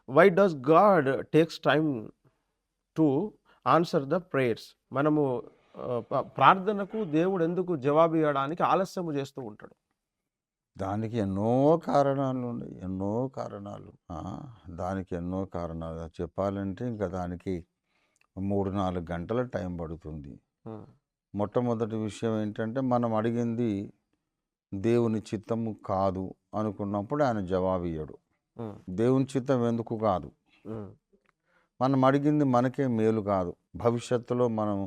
Why does God takes time to answer the prayers? మనము ప్రార్థనకు దేవుడు ఎందుకు జవాబు ఇవ్వడానికి ఆలస్యము చేస్తూ ఉంటాడు? దానికి ఎన్నో కారణాలున్నాయి. ఎన్నో కారణాలు. దానికి ఎన్నో కారణాలు. అది చెప్పాలంటే ఇంకా దానికి 3, 4 గంటల టైం పడుతుంది. హ్మ్. మొట్టమొదటి విషయం ఏంటంటే, మనం అడిగింది దేవుని చిత్తము కాదు అనుకున్నప్పుడు ఆయన జవాబియ్యడు. హ్మ్. దేవుని చిత్తం ఎందుకు కాదు? హ్మ్. మనం అడిగింది మనకే మేలు కాదు. భవిష్యత్తులో మనం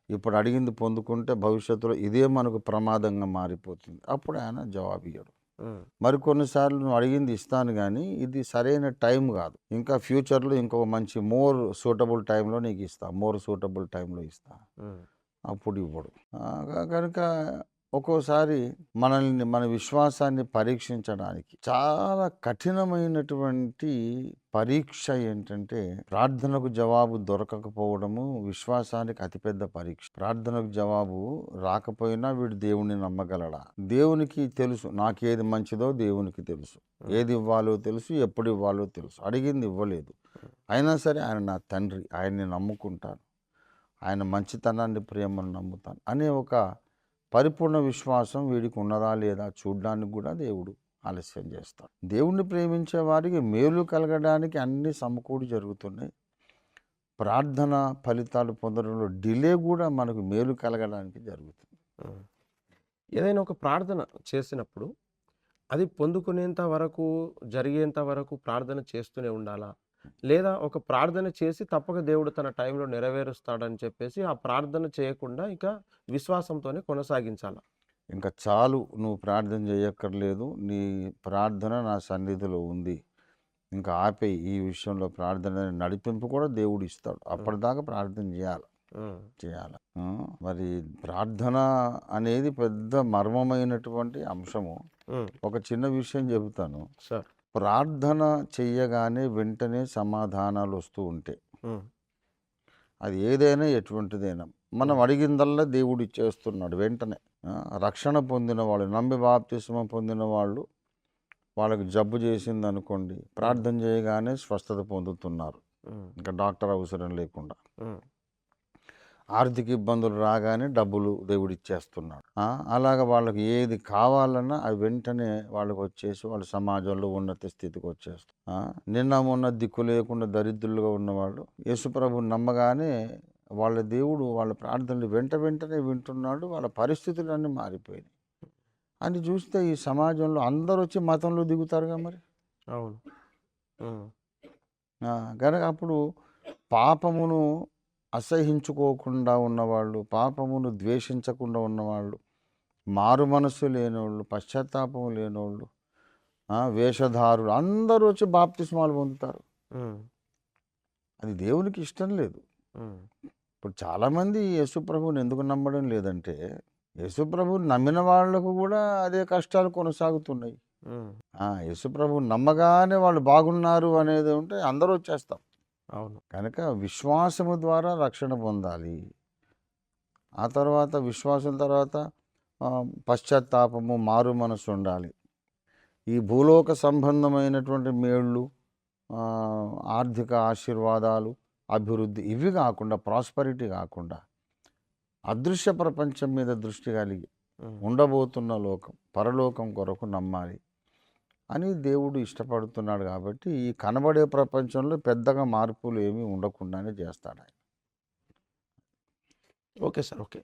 ఇప్పుడు అడిగింది పొందుకుంటే భవిష్యత్తులో ఇదే మనకు ప్రమాదంగా మారిపోతుంది. అప్పుడు ఆయన జవాబియ్యడు. హ్మ్. మరికొన్నిసార్లు నువ్వు అడిగింది ఇస్తాను గానీ, ఇది సరైన టైం గాదు. ఇంకా ఫ్యూచర్‌లో ఇంకో మంచి మోర్ సూటబుల్ టైంలో నీకిస్తా. మోర్ సూటబుల్ టైంలో ఇస్తా. హ్మ్. అప్పుడు ఇవ్వడు. కనుక ఒక్కోసారి మనల్ని మన విశ్వాసాన్ని పరీక్షించడానికి చాలా కఠినమైనటువంటి పరీక్ష ఏంటంటే, ప్రార్థనకు జవాబు దొరకకపోవడము విశ్వాసానికి అతిపెద్ద పరీక్ష. ప్రార్థనకు జవాబు రాకపోయినా వీడు దేవుణ్ణి నమ్మగలడా? దేవునికి తెలుసు. నాకేది మంచిదో దేవునికి తెలుసు. ఏది ఇవ్వాలో తెలుసు. ఎప్పుడు ఇవ్వాలో తెలుసు. అడిగింది ఇవ్వలేదు. అయినా సరే ఆయన నా తండ్రి. ఆయన్ని నమ్ముకుంటాను. ఆయన మంచితనాన్ని, ప్రేమను నమ్ముతాను అనే ఒక పరిపూర్ణ విశ్వాసం వీడికి ఉన్నదా లేదా చూడ్డానికి కూడా దేవుడు ఆలస్యం చేస్తాడు. దేవుణ్ణి ప్రేమించే వారికి మేలు కలగడానికి అన్ని సమకూడి జరుగుతున్నాయి. ప్రార్థన ఫలితాలు పొందడంలో డిలే కూడా మనకు మేలు కలగడానికి జరుగుతుంది. హ్మ్. ఏదైనా ఒక ప్రార్థన చేసినప్పుడు అది పొందుకునేంత వరకు, జరిగేంత వరకు ప్రార్థన చేస్తూనే ఉండాలా? లేదా ఒక ప్రార్థన చేసి తప్పక దేవుడు తన టైంలో నెరవేరుస్తాడని చెప్పేసి ఆ ప్రార్థన చేయకుండా ఇక విశ్వాసంతోనే కొనసాగించాలా? ఇంకా చాలు, నువ్వు ప్రార్థన చేయక్కర్లేదు, నీ ప్రార్థన నా సన్నిధిలో ఉంది, ఇంకా ఆపేయి, ఈ విషయంలో ప్రార్థన నడిపింపు కూడా దేవుడు ఇస్తాడు. అప్పటిదాకా ప్రార్థన చేయాలి. చేయాలి. మరి ప్రార్థన అనేది పెద్ద మర్మమైనటువంటి అంశము. ఒక చిన్న విషయం చెబుతాను. సార్. ప్రార్థన చెయ్యగానే వెంటనే సమాధానాలు వస్తూ ఉంటాయి. అది ఏదైనా ఎటువంటిదైనా మనం అడిగిందల్లా దేవుడు ఇచ్చేస్తున్నాడు వెంటనే. రక్షణ పొందిన వాళ్ళు, నమ్మి బాప్తిస్మం పొందిన వాళ్ళు, వాళ్ళకి జబ్బు చేసింది అనుకోండి, ప్రార్థన చేయగానే స్వస్థత పొందుతున్నారు. ఇంకా డాక్టర్ అవసరం లేకుండా. ఆర్థిక ఇబ్బందులు రాగానే డబ్బులు దేవుడు ఇచ్చేస్తున్నాడు. అలాగ వాళ్ళకి ఏది కావాలన్నా అవి వెంటనే వాళ్ళకి వచ్చేసి వాళ్ళ సమాజంలో ఉన్నత స్థితికి వచ్చేస్తారు. నిన్న మొన్న దిక్కు లేకుండా దరిద్రులుగా ఉన్నవాళ్ళు యేసుప్రభుని నమ్మగానే వాళ్ళ దేవుడు వాళ్ళ ప్రార్థనలు వెంటనే వింటున్నాడు. వాళ్ళ పరిస్థితులన్నీ మారిపోయినాయి అని చూస్తే ఈ సమాజంలో అందరూ వచ్చి మతంలో దిగుతారుగా మరి. అవును. కనుక అప్పుడు పాపమును అసహించుకోకుండా ఉన్నవాళ్ళు, పాపమును ద్వేషించకుండా ఉన్నవాళ్ళు, మారు మనస్సు లేనివాళ్ళు, పశ్చాత్తాపం లేనివాళ్ళు, వేషధారులు అందరూ వచ్చి బాప్తిస్మాలు పొందుతారు. అది దేవునికి ఇష్టం లేదు. ఇప్పుడు చాలామంది యేసుప్రభుని ఎందుకు నమ్మడం లేదంటే, యేసుప్రభుని నమ్మిన వాళ్లకు కూడా అదే కష్టాలు కొనసాగుతున్నాయి. యేసుప్రభుని నమ్మగానే వాళ్ళు బాగున్నారు అనేది ఉంటే అందరూ వచ్చేస్తాం. అవును. కనుక విశ్వాసము ద్వారా రక్షణ పొందాలి. ఆ తర్వాత విశ్వాసం తర్వాత పశ్చాత్తాపము, మారు మనసు ఉండాలి. ఈ భూలోక సంబంధమైనటువంటి మేళ్ళు, ఆర్థిక ఆశీర్వాదాలు, అభివృద్ధి ఇవి కాకుండా, ప్రాస్పరిటీ కాకుండా అదృశ్య ప్రపంచం మీద దృష్టి కలిగి ఉండబోతున్న లోకం, పరలోకం కొరకు నమ్మాలి అని దేవుడు ఇష్టపడుతున్నాడు. కాబట్టి ఈ కనబడే ప్రపంచంలో పెద్దగా మార్పులు ఏమీ ఉండకుండానే చేస్తాడు ఆయన. Okay sir. ఓకే.